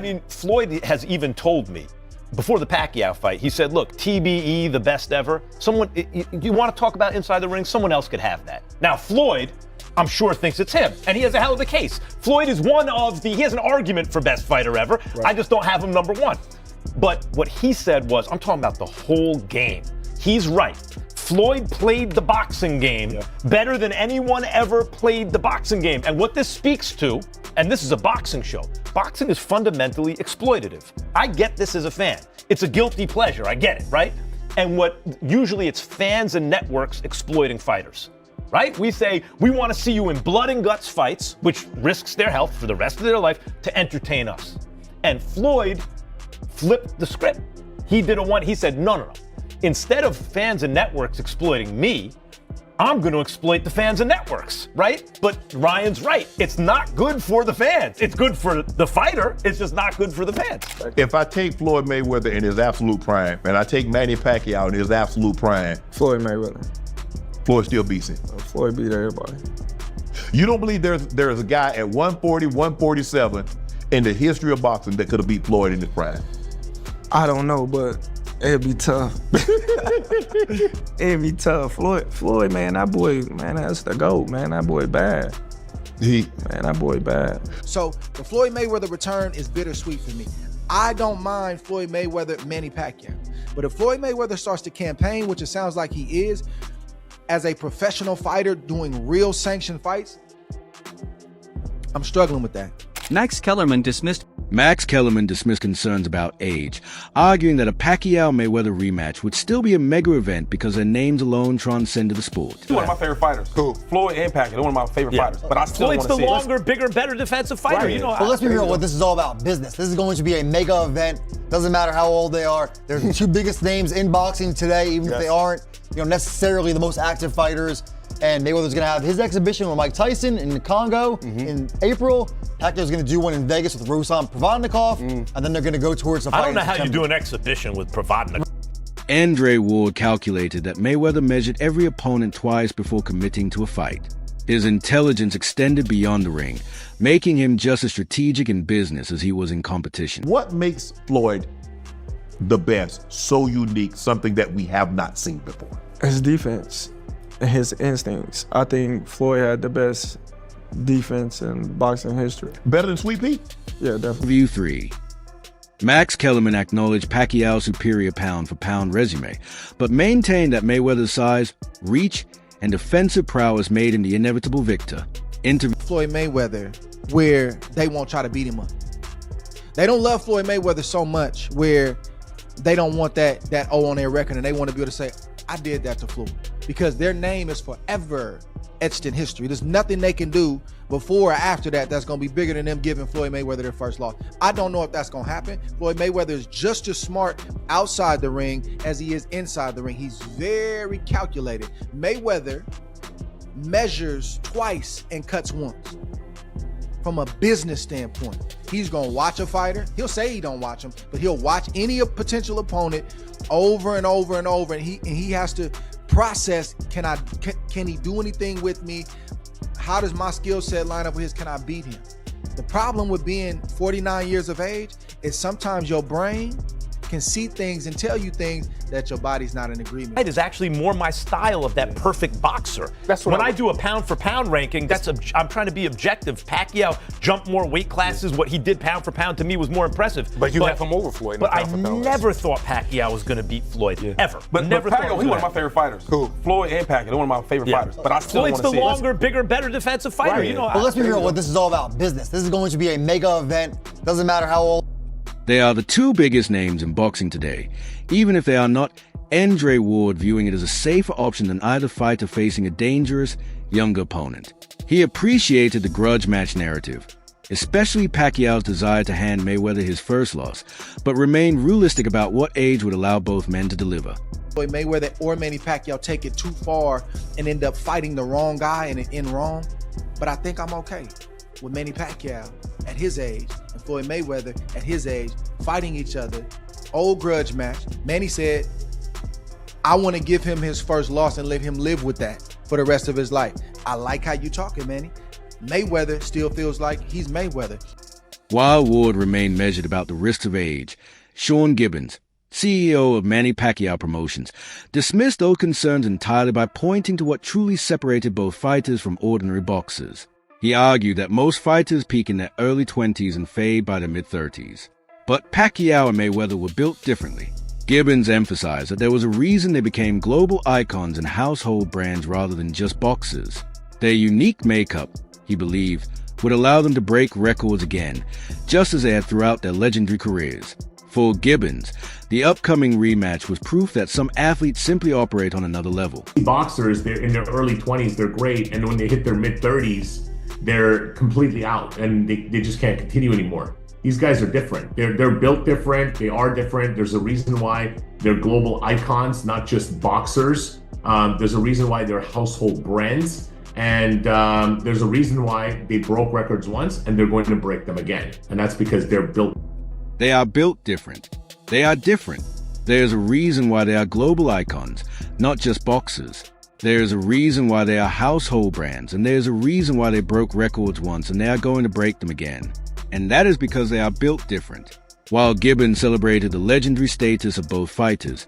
mean, Floyd has even told me, before the Pacquiao fight, he said, look, TBE, the best ever. You want to talk about inside the ring? Someone else could have that. Now, Floyd, I'm sure, thinks it's him, and he has a hell of a case. Floyd is he has an argument for best fighter ever. Right. I just don't have him number one. But what he said was, I'm talking about the whole game. He's right. Floyd played the boxing game better than anyone ever played the boxing game. And what this speaks to, and this is a boxing show, boxing is fundamentally exploitative. I get this as a fan. It's a guilty pleasure. I get it, right? And usually it's fans and networks exploiting fighters, right? We say, we want to see you in blood and guts fights, which risks their health for the rest of their life, to entertain us. And Floyd flipped the script. He said, no. Instead of fans and networks exploiting me, I'm going to exploit the fans and networks, right? But Ryan's right. It's not good for the fans. It's good for the fighter. It's just not good for the fans. If I take Floyd Mayweather in his absolute prime, and I take Manny Pacquiao in his absolute prime, Floyd Mayweather. Floyd still beats him. Floyd beat everybody. You don't believe there's a guy at 140, 147 in the history of boxing that could have beat Floyd in his prime? I don't know, but it'd be tough. It'd be tough. Floyd, man, that boy, man, that's the GOAT, man. That boy bad. Man, that boy bad. So the Floyd Mayweather return is bittersweet for me. I don't mind Floyd Mayweather, Manny Pacquiao. But if Floyd Mayweather starts to campaign, which it sounds like he is, as a professional fighter doing real sanctioned fights, I'm struggling with that. Max Kellerman dismissed concerns about age, arguing that a Pacquiao-Mayweather rematch would still be a mega event because their names alone transcended the sport. One of my favorite fighters. Cool. Floyd and Pacquiao, they're one of my favorite fighters. But I still want to see Floyd's the longer, bigger, better defensive fighter. Right. But let's be real, what this is all about, business. This is going to be a mega event. Doesn't matter how old they are. They're the two biggest names in boxing today, even if they aren't, necessarily the most active fighters. And Mayweather's going to have his exhibition with Mike Tyson in the Congo in April. Pacquiao's going to do one in Vegas with Ruslan Provodnikov, and then they're going to go towards the fight. I don't know how you do an exhibition with Provodnikov. Andre Ward calculated that Mayweather measured every opponent twice before committing to a fight. His intelligence extended beyond the ring, making him just as strategic in business as he was in competition. What makes Floyd the best, so unique, something that we have not seen before? His defense and his instincts. I think Floyd had the best defense in boxing history. Better than Sweet Pea? Yeah, definitely. View 3. Max Kellerman acknowledged Pacquiao's superior pound-for-pound resume, but maintained that Mayweather's size, reach, and defensive prowess made him the inevitable victor. Floyd Mayweather, where they won't try to beat him up. They don't love Floyd Mayweather so much where they don't want that O on their record, and they want to be able to say, I did that to Floyd, because their name is forever etched in history. There's nothing they can do before or after that's going to be bigger than them giving Floyd Mayweather their first loss. I don't know if that's going to happen. Floyd Mayweather is just as smart outside the ring as he is inside the ring. He's very calculated. Mayweather measures twice and cuts once. From a business standpoint, he's going to watch a fighter. He'll say he don't watch him, but he'll watch any potential opponent over and over and over, and he has to process, can he do anything with me? How does my skill set line up with his? Can I beat him? The problem with being 49 years of age is sometimes your brain can see things and tell you things that your body's not in agreement. It is actually more my style of that perfect boxer. That's what when I do a pound for pound ranking, I'm trying to be objective. Pacquiao jumped more weight classes. What he did pound for pound to me was more impressive. But you have him over Floyd. But I never thought Pacquiao was going to beat Floyd ever. But never Pacquiao, he's one of my favorite fighters. Cool. Floyd and Pacquiao, they're one of my favorite fighters. But I still want to see Floyd's the longer, bigger, better defensive fighter. Right. But let's be real, what this is all about, business. This is going to be a mega event. Doesn't matter how old. They are the two biggest names in boxing today, even if they are not. Andre Ward viewing it as a safer option than either fighter facing a dangerous, younger opponent. He appreciated the grudge match narrative, especially Pacquiao's desire to hand Mayweather his first loss, but remained realistic about what age would allow both men to deliver. Floyd Mayweather or Manny Pacquiao take it too far and end up fighting the wrong guy and it end wrong, but I think I'm okay with Manny Pacquiao at his age and Floyd Mayweather at his age fighting each other. Old grudge match. Manny said, I want to give him his first loss and let him live with that for the rest of his life. I like how you talking, Manny. Mayweather still feels like he's Mayweather. While Ward remained measured about the risks of age, Sean Gibbons, CEO of Manny Pacquiao Promotions, dismissed those concerns entirely by pointing to what truly separated both fighters from ordinary boxers. He argued that most fighters peak in their early 20s and fade by their mid-30s. But Pacquiao and Mayweather were built differently. Gibbons emphasized that there was a reason they became global icons and household brands rather than just boxers. Their unique makeup, he believed, would allow them to break records again, just as they had throughout their legendary careers. For Gibbons, the upcoming rematch was proof that some athletes simply operate on another level. Boxers, they're in their early 20s, they're great, and when they hit their mid-30s, they're completely out, and they just can't continue anymore. These guys are different. They're built different, they are different. There's a reason why they're global icons, not just boxers. There's a reason why they're household brands. And there's a reason why they broke records once and they're going to break them again. And that's because they're built. They are built different. They are different. There's a reason why they are global icons, not just boxers. There's a reason why they are household brands, and there's a reason why they broke records once and they are going to break them again. And that is because they are built different. While Gibbons celebrated the legendary status of both fighters,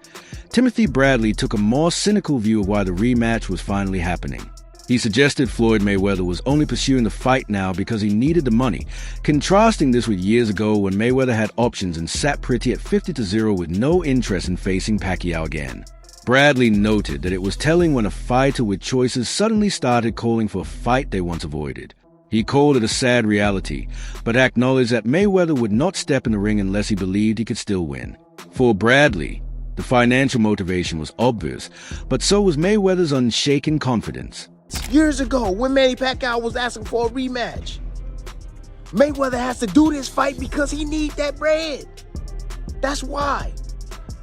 Timothy Bradley took a more cynical view of why the rematch was finally happening. He suggested Floyd Mayweather was only pursuing the fight now because he needed the money, contrasting this with years ago when Mayweather had options and sat pretty at 50-0 with no interest in facing Pacquiao again. Bradley noted that it was telling when a fighter with choices suddenly started calling for a fight they once avoided. He called it a sad reality, but acknowledged that Mayweather would not step in the ring unless he believed he could still win. For Bradley, the financial motivation was obvious, but so was Mayweather's unshaken confidence. Years ago, when Manny Pacquiao was asking for a rematch, Mayweather has to do this fight because he needs that bread. That's why.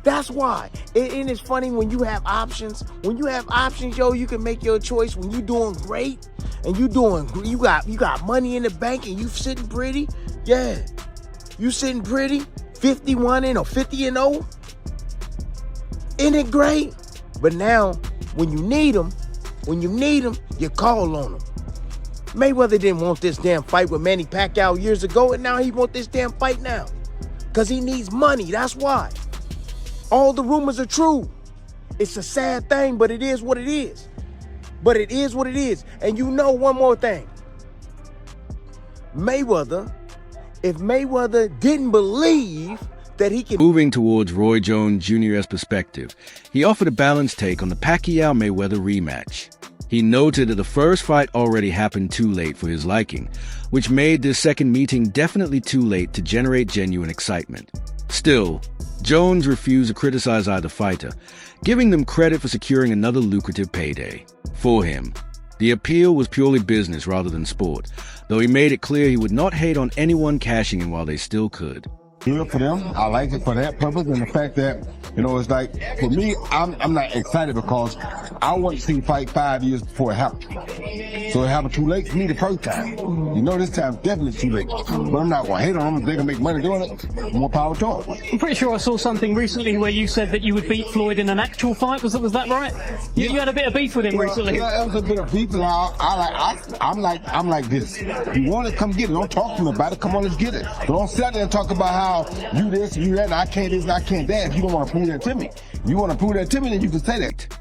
That's why. And it's funny when you have options. When you have options, yo, you can make your choice. When you're doing great and you got money in the bank and you sitting pretty, yeah, you sitting pretty, 51 or 50-0. Isn't it great? But now, when you need them, you call on them. Mayweather didn't want this damn fight with Manny Pacquiao years ago, and now he wants this damn fight now. Because he needs money, that's why. All the rumors are true. It's a sad thing, but it is what it is. But it is what it is. And you know one more thing. If Mayweather didn't believe that he can... Moving towards Roy Jones Jr.'s perspective, he offered a balanced take on the Pacquiao-Mayweather rematch. He noted that the first fight already happened too late for his liking, which made this second meeting definitely too late to generate genuine excitement. Still, Jones refused to criticize either fighter, giving them credit for securing another lucrative payday. For him, the appeal was purely business rather than sport, though he made it clear he would not hate on anyone cashing in while they still could. Good for them. I like it for that purpose and the fact that, it's like, for me, I'm not excited because I want to see the fight 5 years before it happened. So it happened too late for me the first time. This time definitely too late. But I'm not going to hate on them. If they can make money doing it, more power to them. I'm pretty sure I saw something recently where you said that you would beat Floyd in an actual fight. Was that right? You had a bit of beef with him recently. Yeah, it was a bit of beef. And I'm like this. You want it, come get it. Don't talk to me about it. Come on, let's get it. Don't sit there and talk about how you this, you that, and I can't this, and I can't that. If you don't want to prove that to me. You want to prove that to me, then you can say that.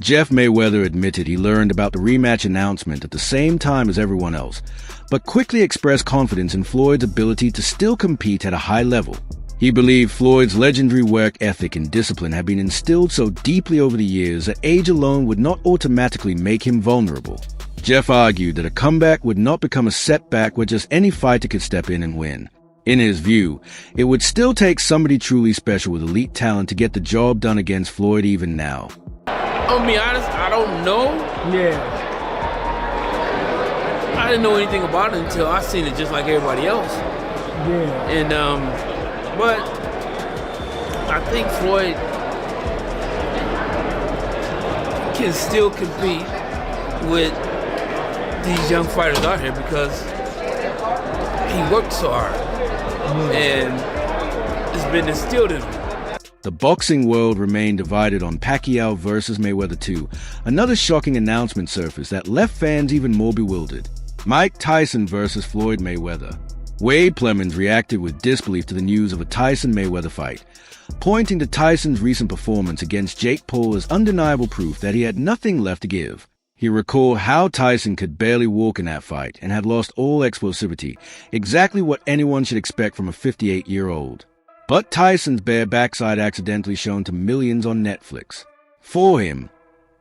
Jeff Mayweather admitted he learned about the rematch announcement at the same time as everyone else, but quickly expressed confidence in Floyd's ability to still compete at a high level. He believed Floyd's legendary work ethic and discipline had been instilled so deeply over the years that age alone would not automatically make him vulnerable. Jeff argued that a comeback would not become a setback where just any fighter could step in and win. In his view, it would still take somebody truly special with elite talent to get the job done against Floyd even now. I'll be honest, I don't know. Yeah. I didn't know anything about it until I seen it just like everybody else. Yeah. And, but I think Floyd can still compete with these young fighters out here because he worked so hard. And it's been instilled in him. The boxing world remained divided on Pacquiao versus Mayweather 2. Another shocking announcement surfaced that left fans even more bewildered. Mike Tyson versus Floyd Mayweather. Wade Plemons reacted with disbelief to the news of a Tyson-Mayweather fight, pointing to Tyson's recent performance against Jake Paul as undeniable proof that he had nothing left to give. He recalled how Tyson could barely walk in that fight and had lost all explosivity, exactly what anyone should expect from a 58-year-old. But Tyson's bare backside accidentally shown to millions on Netflix. For him,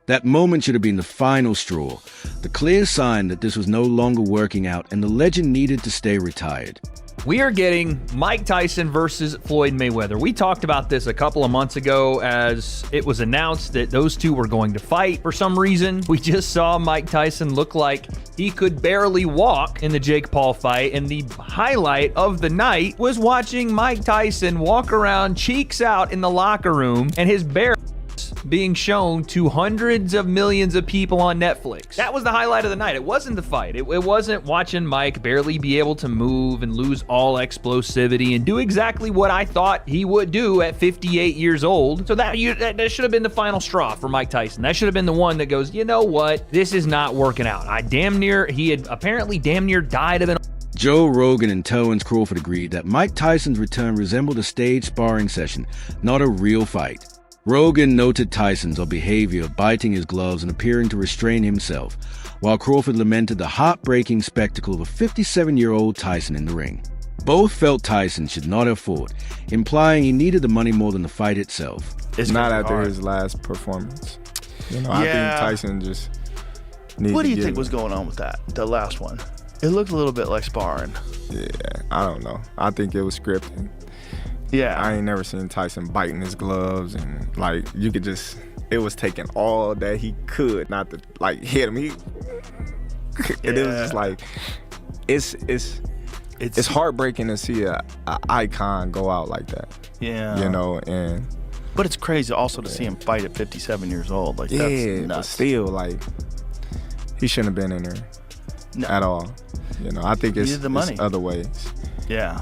that moment should have been the final straw, the clear sign that this was no longer working out and the legend needed to stay retired. We are getting Mike Tyson versus Floyd Mayweather. We talked about this a couple of months ago as it was announced that those two were going to fight. For some reason, we just saw Mike Tyson look like he could barely walk in the Jake Paul fight, and the highlight of the night was watching Mike Tyson walk around cheeks out in the locker room and his bare being shown to hundreds of millions of people on Netflix. That was the highlight of the night. It wasn't the fight. It wasn't watching Mike barely be able to move and lose all explosivity and do exactly what I thought he would do at 58 years old. So that should have been the final straw for Mike Tyson. That should have been the one that goes, you know what? This is not working out. He had apparently damn near died of an... Joe Rogan and Terence Crawford agreed that Mike Tyson's return resembled a staged sparring session, not a real fight. Rogan noted Tyson's behavior, biting his gloves and appearing to restrain himself, while Crawford lamented the heartbreaking spectacle of a 57-year-old Tyson in the ring. Both felt Tyson should not have fought, implying he needed the money more than the fight itself. It's not after his last performance. I think Tyson just needed What do you think was going on with that, the last one? It looked a little bit like sparring. Yeah, I don't know. I think it was scripted. Yeah. I ain't never seen Tyson biting his gloves and you could just, it was taking all that he could not to hit him. And it was just it's heartbreaking to see a icon go out like that. Yeah. But it's crazy also to see him fight at 57 years old. That's nuts. But still, he shouldn't have been in there at all. I think it's other ways. Yeah.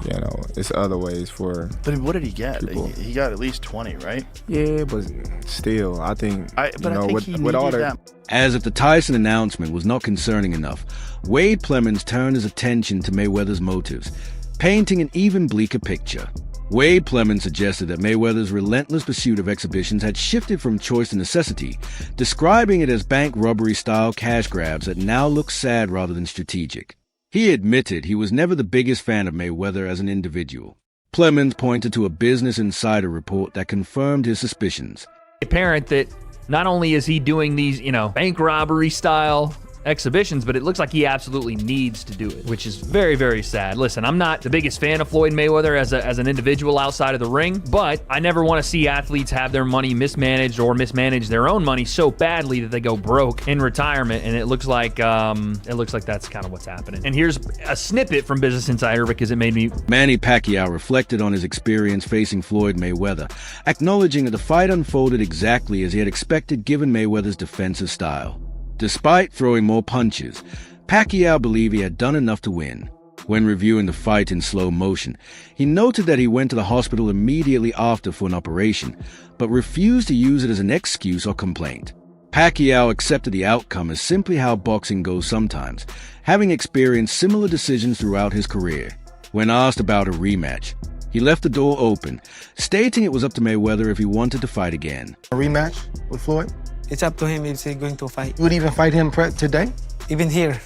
It's other ways for... But what did he get? People. He got at least 20, right? Yeah, but still, I think... I think he needed that. As if the Tyson announcement was not concerning enough, Wade Plemons turned his attention to Mayweather's motives, painting an even bleaker picture. Wade Plemons suggested that Mayweather's relentless pursuit of exhibitions had shifted from choice to necessity, describing it as bank robbery-style cash grabs that now look sad rather than strategic. He admitted he was never the biggest fan of Mayweather as an individual. Plemons pointed to a Business Insider report that confirmed his suspicions. Apparent that not only is he doing these, bank robbery style exhibitions, but it looks like he absolutely needs to do it, which is very, very sad. Listen, I'm not the biggest fan of Floyd Mayweather as an individual outside of the ring, but I never want to see athletes have their money mismanaged or mismanage their own money so badly that they go broke in retirement, and it looks like that's kind of what's happening. And here's a snippet from Business Insider because it made me... Manny Pacquiao reflected on his experience facing Floyd Mayweather, acknowledging that the fight unfolded exactly as he had expected given Mayweather's defensive style. Despite throwing more punches, Pacquiao believed he had done enough to win. When reviewing the fight in slow motion, he noted that he went to the hospital immediately after for an operation, but refused to use it as an excuse or complaint. Pacquiao accepted the outcome as simply how boxing goes sometimes, having experienced similar decisions throughout his career. When asked about a rematch, he left the door open, stating it was up to Mayweather if he wanted to fight again. A rematch with Floyd? It's up to him if he's going to fight. You would even fight him today? Even here.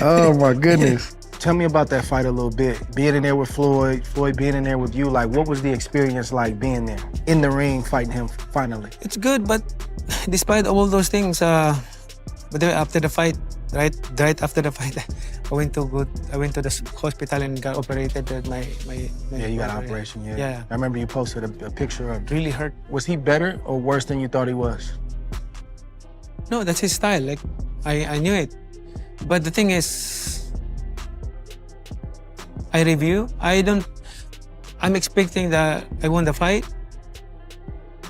Oh my goodness. Tell me about that fight a little bit. Being in there with Floyd being in there with you, what was the experience like being there, in the ring, fighting him finally? It's good, but despite all those things, but after the fight, right after the fight, I went to the hospital and got operated. Yeah, you got an operation. Yeah. I remember you posted a picture of. Really hurt. Was he better or worse than you thought he was? No, that's his style. I knew it, but the thing is, I'm expecting that I won the fight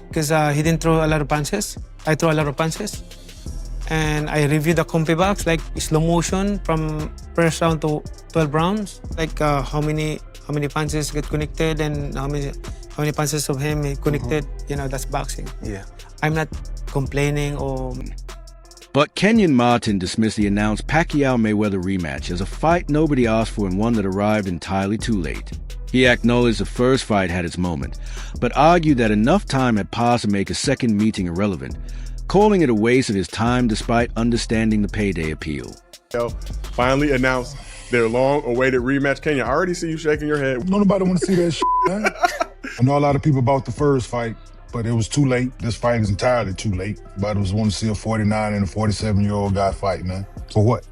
because he didn't throw a lot of punches. I threw a lot of punches. And I reviewed the comfy box, slow motion from first round to 12 rounds. How many punches get connected and how many punches of him he connected. That's boxing. Yeah. I'm not complaining or... But Kenyon Martin dismissed the announced Pacquiao-Mayweather rematch as a fight nobody asked for and one that arrived entirely too late. He acknowledged the first fight had its moment, but argued that enough time had passed to make a second meeting irrelevant, calling it a waste of his time despite understanding the payday appeal. Finally announced their long-awaited rematch. Kenya, I already see you shaking your head. Nobody want to see that shit, man. I know a lot of people bought the first fight, but it was too late. This fight is entirely too late. But I was wanting to see a 49 and a 47-year-old guy fight, man. For what?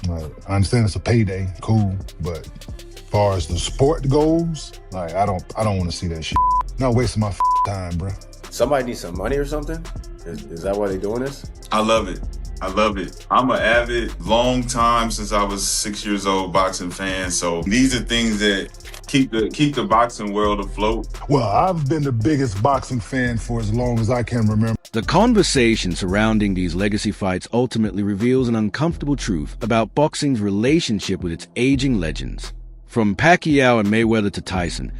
I understand it's a payday, cool, but as far as the sport goes, like I don't want to see that shit. Not wasting my time, bro. Somebody needs some money or something? Is that why they doing this? I love it. I love it. I'm an avid, long time since I was 6 years old boxing fan. So these are things that keep the boxing world afloat. Well, I've been the biggest boxing fan for as long as I can remember. The conversation surrounding these legacy fights ultimately reveals an uncomfortable truth about boxing's relationship with its aging legends. From Pacquiao and Mayweather to Tyson,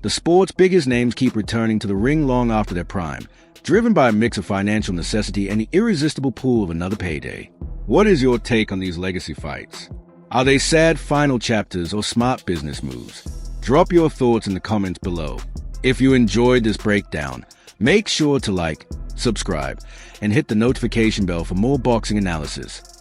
the sport's biggest names keep returning to the ring long after their prime, driven by a mix of financial necessity and the irresistible pull of another payday. What is your take on these legacy fights? Are they sad final chapters or smart business moves? Drop your thoughts in the comments below. If you enjoyed this breakdown, make sure to like, subscribe, and hit the notification bell for more boxing analysis.